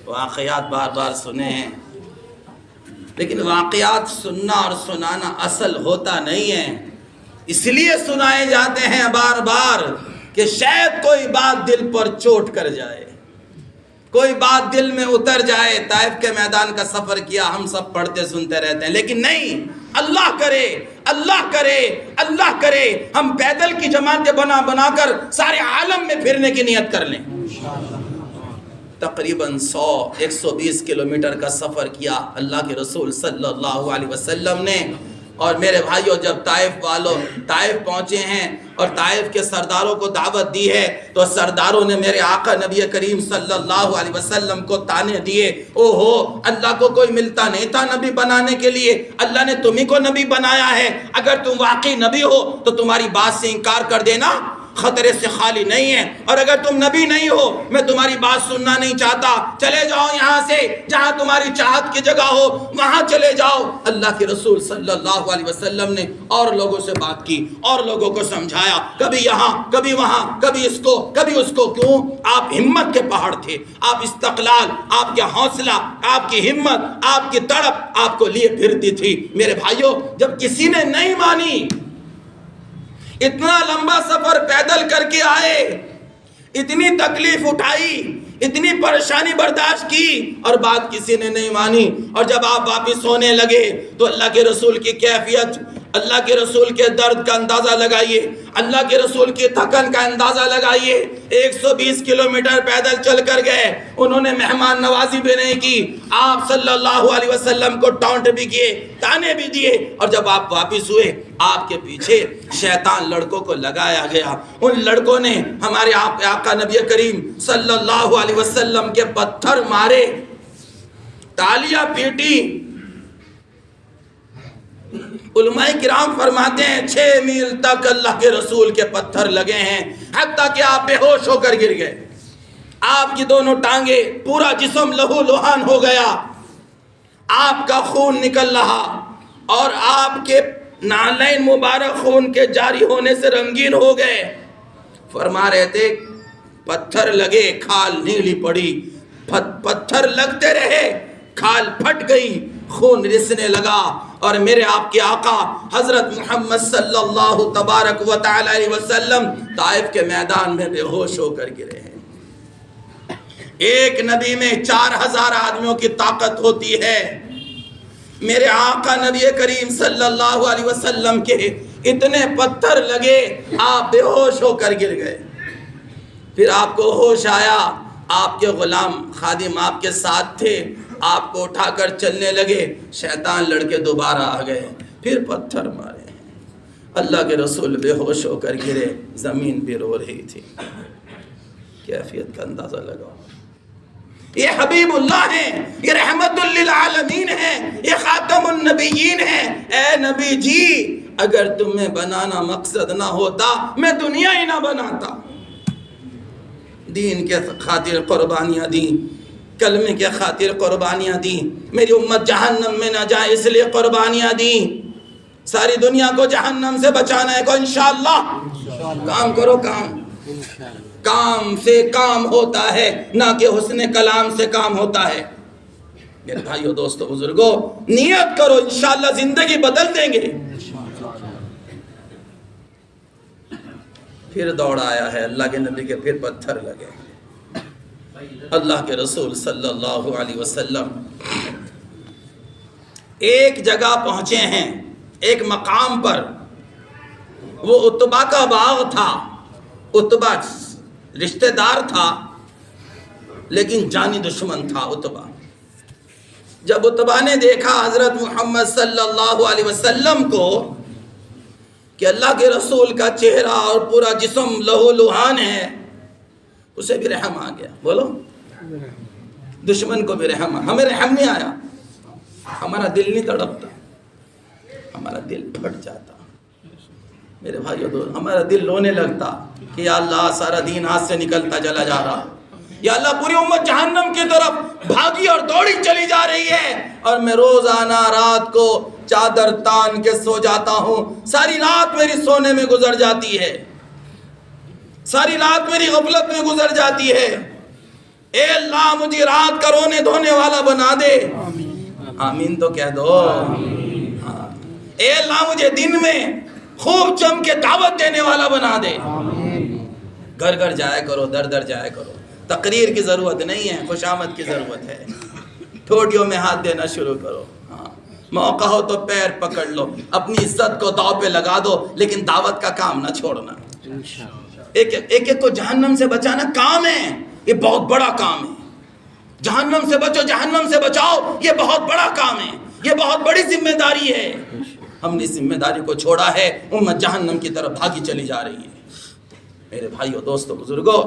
واقعات بار بار سنے ہیں، لیکن واقعات سننا اور سنانا اصل ہوتا نہیں ہے، اس لیے سنائے جاتے ہیں بار بار کہ شاید کوئی بات دل پر چوٹ کر جائے، کوئی بات دل میں اتر جائے۔ طائف کے میدان کا سفر کیا، ہم سب پڑھتے سنتے رہتے ہیں، لیکن نہیں، اللہ کرے اللہ کرے اللہ کرے ہم پیدل کی جماعتیں بنا بنا کر سارے عالم میں پھرنے کی نیت کر لیں۔ تقریباً 120 کلومیٹر کا سفر کیا اللہ کے رسول صلی اللہ علیہ وسلم نے۔ اور میرے بھائیوں، جب طائف پہنچے ہیں اور طائف کے سرداروں کو دعوت دی ہے تو سرداروں نے میرے آقا نبی کریم صلی اللہ علیہ وسلم کو تانے دیے، او ہو، اللہ کو کوئی ملتا نہیں تھا نبی بنانے کے لیے، اللہ نے تمہیں کو نبی بنایا ہے، اگر تم واقعی نبی ہو تو تمہاری بات سے انکار کر دینا خطرے سے خالی نہیں ہے، اور اگر تم نبی نہیں ہو میں تمہاری بات سننا نہیں چاہتا، چلے جاؤ یہاں سے، جہاں تمہاری چاہت کی جگہ ہو وہاں چلے جاؤ۔ اللہ کے رسول صلی اللہ علیہ وسلم نے اور لوگوں سے بات کی اور لوگوں کو سمجھایا، کبھی یہاں کبھی وہاں، کبھی اس کو کبھی اس کو۔ کیوں؟ آپ ہمت کے پہاڑ تھے، آپ استقلال، آپ کا حوصلہ، آپ کی ہمت، آپ کی تڑپ آپ کو لیے پھرتی تھی۔ میرے بھائیوں، جب کسی نے نہیں مانی، اتنا لمبا سفر پیدل کر کے آئے، اتنی تکلیف اٹھائی، اتنی پریشانی برداشت کی، اور بات کسی نے نہیں مانی، اور جب آپ واپس ہونے لگے تو اللہ کے رسول کی کیفیت، اللہ کے رسول کے درد کا اندازہ لگائیے، اللہ کے رسول کی تھکن کا اندازہ لگائیے۔ 120 کلومیٹر پیدل چل کر گئے، انہوں نے مہمان نوازی بھی نہیں کی، آپ صلی اللہ علیہ وسلم کو ٹانٹ بھی کیے، تانے بھی دیے، اور جب آپ واپس ہوئے آپ کے پیچھے شیطان لڑکوں کو لگایا گیا۔ ان لڑکوں نے ہمارے آقا نبی کریم صلی اللہ علیہ وسلم کے پتھر مارے، تالیاں پیٹی۔ علماء کرام فرماتے ہیں 6 میل تک اللہ کے رسول کے پتھر لگے ہیں، حتیٰ کہ آپ بے ہوش ہو کر گر گئے، آپ کی دونوں ٹانگیں، پورا جسم لہو لہان ہو گیا، آپ کا خون نکل رہا، اور آپ کے نالین مبارک خون کے جاری ہونے سے رنگین ہو گئے۔ فرما رہے تھے پتھر لگے، کھال نیلی پڑی، پتھر لگتے رہے، کھال پھٹ گئی، خون رسنے لگا، اور میرے آپ کے آقا حضرت محمد صلی اللہ تبارک و تعالی علیہ وسلم طائف کے میدان میں بے ہوش ہو کر گرے ہیں۔ ایک نبی میں 4000 آدمیوں کی طاقت ہوتی ہے، میرے آقا نبی کریم صلی اللہ علیہ وسلم کے اتنے پتھر لگے، آپ بے ہوش ہو کر گر گئے۔ پھر آپ کو ہوش آیا، آپ کے غلام خادم آپ کے ساتھ تھے، آپ کو اٹھا کر چلنے لگے، شیطان لڑکے دوبارہ آ گئے، پھر پتھر مارے، اللہ کے رسول بے ہوش ہو کر گرے، زمین بھی رو رہی تھی۔ کیفیت کا اندازہ لگاؤ، یہ حبیب اللہ ہیں، یہ رحمت للعالمین ہیں، یہ خاتم النبیین ہیں۔ اے نبی جی، اگر تمہیں بنانا مقصد نہ ہوتا میں دنیا ہی نہ بناتا۔ دین کے خاطر قربانیاں دیں، کلمے کے خاطر قربانیاں دیں، میری امت جہنم میں نہ جائے اس لیے قربانیاں دیں، ساری دنیا کو جہنم سے بچانا ہے کو انشاءاللہ۔ کام کرو، کام سے کام ہوتا ہے، نہ کہ حسن کلام سے کام ہوتا ہے۔ میرے بھائیو، دوستو، بزرگو، نیت کرو، انشاءاللہ زندگی بدل دیں گے۔ پھر دوڑ آیا ہے اللہ کے نبی کے، پھر پتھر لگے۔ اللہ کے رسول صلی اللہ علیہ وسلم ایک جگہ پہنچے ہیں، ایک مقام پر، وہ عتبہ کا باغ تھا، عتبہ رشتہ دار تھا لیکن جانی دشمن تھا عتبہ۔ جب عتبہ نے دیکھا حضرت محمد صلی اللہ علیہ وسلم کو کہ اللہ کے رسول کا چہرہ اور پورا جسم لہو لہان ہے، اسے بھی رحم آ گیا۔ بولو، دشمن کو بھی رحم آیا، ہمیں رحم نہیں آیا، ہمارا دل نہیں تڑپتا، ہمارا دل پھٹ جاتا۔ میرے بھائیو، ہمارا دل رونے لگتا کہ یا اللہ سارا دین ہاتھ سے نکلتا چلا جا رہا، یا اللہ پوری امت جہنم کی طرف بھاگی اور دوڑی چلی جا رہی ہے، اور میں روزانہ رات کو چادر تان کے سو جاتا ہوں، ساری رات میری سونے میں گزر جاتی ہے، ساری رات میری غفلت میں گزر جاتی ہے۔ اے اللہ مجھے رات کا رونے دھونے والا بنا دے، آمین تو کہہ دو۔ اے اللہ مجھے دن میں خوب جم کے دعوت دینے والا بنا دے۔ گھر گھر جایا کرو، در در جایا کرو، تقریر کی ضرورت نہیں ہے، خوش آمد کی ضرورت ہے۔ ٹھوڑیوں میں ہاتھ دینا شروع کرو، موقع ہو تو پیر پکڑ لو، اپنی عزت کو داؤ پہ لگا دو، لیکن دعوت کا کام نہ چھوڑنا۔ ایک ایک کو جہنم سے بچانا کام ہے، یہ بہت بڑا کام ہے۔ جہنم سے بچو، جہنم سے بچاؤ، یہ بہت بڑا کام ہے، یہ بہت بڑی ذمہ داری ہے۔ ہم نے اس ذمہ داری کو چھوڑا ہے، امت جہنم کی طرف بھاگی چلی جا رہی ہے۔ میرے بھائیو، دوستو، بزرگو،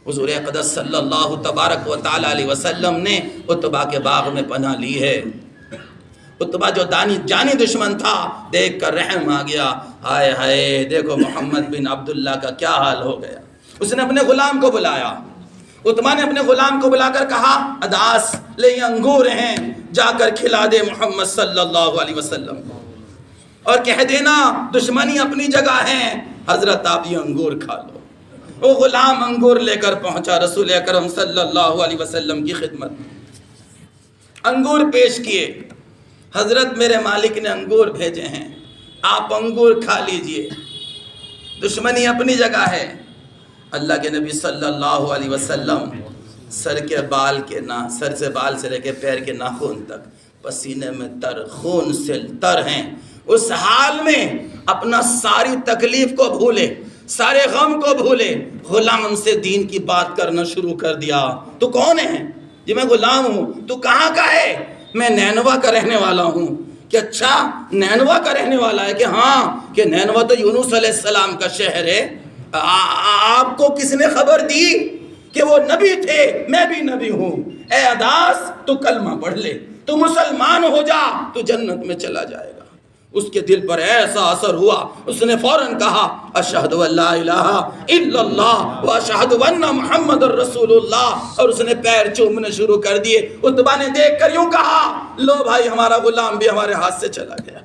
حضور اقدس صلی اللہ تبارک و تعالی علیہ وسلم نے عتبہ کے باغ میں پناہ لی ہے۔ عتبہ جو جانی دشمن تھا، دیکھ کر رحم آ گیا، ہائے ہائے دیکھو محمد بن عبداللہ کا کیا حال ہو گیا۔ اس نے اپنے غلام کو بلایا، عتبہ نے اپنے غلام کو بلا کر کہا، اداس لے یہ انگور ہیں، جا کر کھلا دے محمد صلی اللہ علیہ وسلم کو، اور کہہ دینا دشمنی اپنی جگہ ہے، حضرت آپ یہ انگور کھا لو۔ وہ غلام انگور لے کر پہنچا رسول اکرم صلی اللہ علیہ وسلم کی خدمت میں، انگور پیش کیے، حضرت میرے مالک نے انگور بھیجے ہیں، آپ انگور کھا لیجئے، دشمنی اپنی جگہ ہے۔ اللہ کے نبی صلی اللہ علیہ وسلم سر سے بال سے لے کے پیر کے ناخن تک پسینے میں تر، خون سے تر ہیں۔ اس حال میں اپنا ساری تکلیف کو بھولے، سارے غم کو بھولے، غلام سے دین کی بات کرنا شروع کر دیا۔ تو کون ہے؟ جی میں غلام ہوں۔ تو کہاں کا ہے؟ میں نینوا کا رہنے والا ہوں۔ کہ اچھا نینوا کا رہنے والا ہے؟ کہ ہاں، کہ نینوا تو یونس علیہ السلام کا شہر ہے۔ آپ کو کس نے خبر دی کہ وہ نبی تھے؟ میں بھی نبی ہوں۔ اے اداس تو کلمہ پڑھ لے، تو مسلمان ہو جا، تو جنت میں چلا جائے گا۔ اس کے دل پر ایسا اثر ہوا، اس نے فوراً کہا اشہد ان لا الہ الا اللہ و اشہد ان محمد الرسول اللہ، اور اس نے پیر چومنے شروع کر دیے۔ عتبہ نے دیکھ کر یوں کہا، لو بھائی ہمارا غلام بھی ہمارے ہاتھ سے چلا گیا۔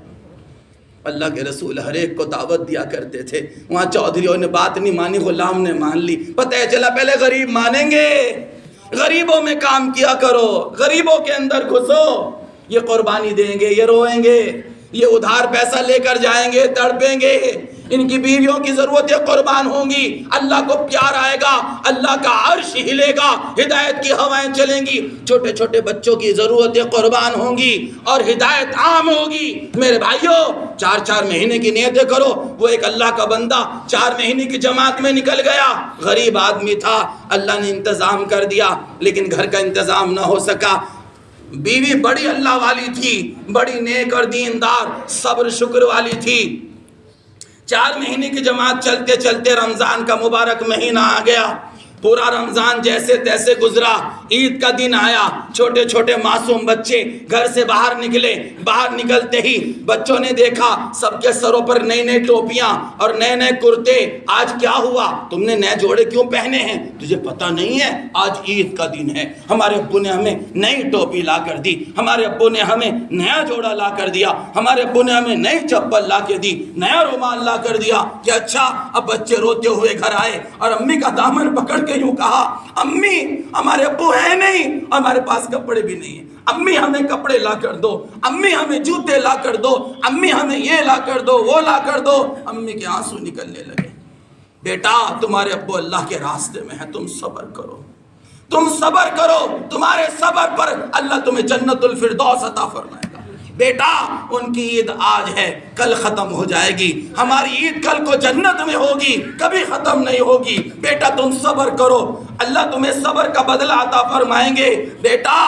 اللہ کے رسول ہر ایک کو دعوت دیا کرتے تھے، وہاں چودھریوں نے بات نہیں مانی، غلام نے مان لی۔ پتہ ہے چلا پہلے غریب مانیں گے، غریبوں میں کام کیا کرو، غریبوں کے اندر گھسو، یہ قربانی دیں گے، یہ روئیں گے، یہ ادھار پیسہ لے کر جائیں گے، تڑپیں گے، ان کی بیویوں کی ضرورتیں قربان ہوں گی، اللہ کو پیار آئے گا، اللہ کا عرش ہلے گا، ہدایت کی ہوائیں چلیں گی، چھوٹے چھوٹے بچوں کی ضرورتیں قربان ہوں گی اور ہدایت عام ہوگی۔ میرے بھائیوں، 4 مہینے کی نیتیں کرو۔ وہ ایک اللہ کا بندہ 4 مہینے کی جماعت میں نکل گیا، غریب آدمی تھا، اللہ نے انتظام کر دیا، لیکن گھر کا انتظام نہ ہو سکا۔ بیوی بڑی اللہ والی تھی، بڑی نیک اور دیندار، صبر شکر والی تھی۔ 4 مہینے کی جماعت چلتے چلتے رمضان کا مبارک مہینہ آ گیا۔ پورا رمضان جیسے تیسے گزرا، عید کا دن آیا، چھوٹے چھوٹے معصوم بچے گھر سے باہر نکلے۔ باہر نکلتے ہی بچوں نے دیکھا سب کے سروں پر نئی نئی ٹوپیاں اور نئے نئے کرتے۔ آج کیا ہوا؟ تم نے نئے جوڑے کیوں پہنے ہیں؟ تجھے پتہ نہیں ہے آج عید کا دن ہے، ہمارے ابو نے ہمیں نئی ٹوپی لا کر دی، ہمارے ابو نے ہمیں نیا جوڑا لا کر دیا، ہمارے ابو نے ہمیں نئی چپل لا کے دی، نیا رومال لا کر دیا۔ کہ اچھا، اب بچے روتے ہوئے گھر آئے اور امی کا دامن پکڑ کے یوں کہا، امی ہمارے ابو ہیں نہیں، ہمارے پاس کپڑے بھی نہیں ہیں، امی ہمیں کپڑے لا کر دو، امی ہمیں جوتے لا کر دو، امی ہمیں یہ لا کر دو، وہ لا کر دو۔ امی کے آنسو نکلنے لگے۔ بیٹا تمہارے ابو اللہ کے راستے میں ہیں، تم صبر کرو، تم صبر کرو، تمہارے صبر پر اللہ تمہیں جنت الفردوس عطا فرمائے گا۔ بیٹا ان کی عید آج ہے، کل ختم ہو جائے گی، ہماری عید کل کو جنت میں ہوگی، کبھی ختم نہیں ہوگی۔ بیٹا تم صبر کرو، اللہ تمہیں صبر کا بدلہ عطا فرمائیں گے۔ بیٹا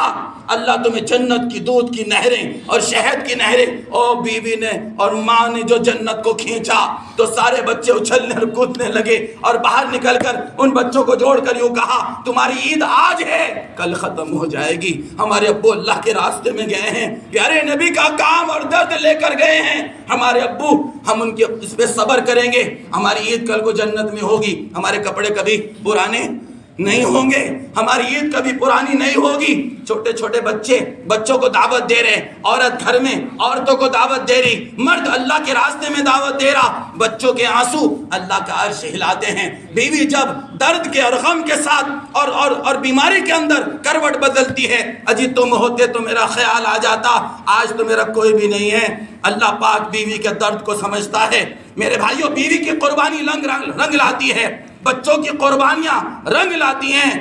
اللہ تمہیں جنت کی دودھ کی نہریں اور شہد کی نہریں۔ او بیوی نے اور ماں نے جو جنت کو کھینچا تو سارے بچے اچھلنے اور کودنے لگے، اور باہر نکل کر ان بچوں کو جوڑ کر یوں کہا، تمہاری عید آج ہے، کل ختم ہو جائے گی۔ ہمارے ابو اللہ کے راستے میں گئے ہیں، پیارے نبی کا کام اور درد لے کر گئے ہیں، ہمارے ابو، ہم ان کے اس پہ صبر کریں گے، ہماری عید کل کو جنت میں ہوگی۔ ہمارے کپڑے کبھی پرانے نہیں ہوں گے، ہماری عید کبھی پرانی نہیں ہوگی۔ چھوٹے چھوٹے بچوں کو دعوت دے رہے، عورت گھر میں عورتوں کو دعوت دے رہی، مرد اللہ کے راستے میں دعوت دے رہا، بچوں کے آنسو اللہ کا عرش ہلاتے ہیں۔ بیوی جب درد کے اور غم کے ساتھ اور بیماری کے اندر کروٹ بدلتی ہے، اجی تم ہوتے تو میرا خیال آ جاتا، آج تو میرا کوئی بھی نہیں ہے۔ اللہ پاک بیوی کے درد کو سمجھتا ہے۔ میرے بھائیوں، بیوی کی قربانی رنگ لاتی ہے، بچوں کی قربانیاں رنگ لاتی ہیں۔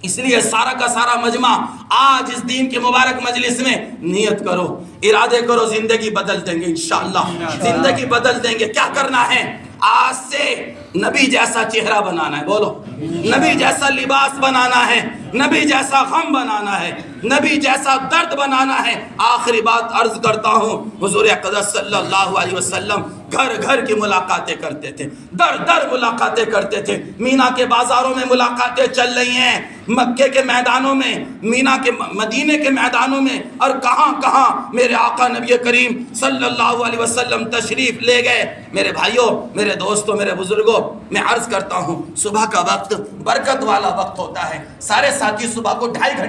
اس لیے سارا کا سارا مجمع آج اس دین کے مبارک مجلس میں نیت کرو، ارادے کرو، زندگی بدل دیں گے انشاءاللہ، زندگی بدل دیں گے۔ کیا کرنا ہے؟ آج سے نبی جیسا چہرہ بنانا ہے، بولو، نبی جیسا لباس بنانا ہے، نبی جیسا غم بنانا ہے، نبی جیسا درد بنانا ہے۔ آخری بات عرض کرتا ہوں، حضور اقدس صلی اللہ علیہ وسلم گھر گھر کی ملاقاتیں کرتے تھے، در در ملاقاتیں کرتے تھے۔ مینا کے بازاروں میں ملاقاتیں چل رہی ہیں، مکے کے میدانوں میں، مینا کے مدینے کے میدانوں میں، اور کہاں کہاں میرے آقا نبی کریم صلی اللہ علیہ وسلم تشریف لے گئے۔ میرے بھائیوں، میرے دوستوں، میرے بزرگوں، میں عرض کرتا ہوں، صبح کا وقت برکت والا وقت ہوتا ہے۔ سارے ساتھی صبح کو 2.5 گھنٹے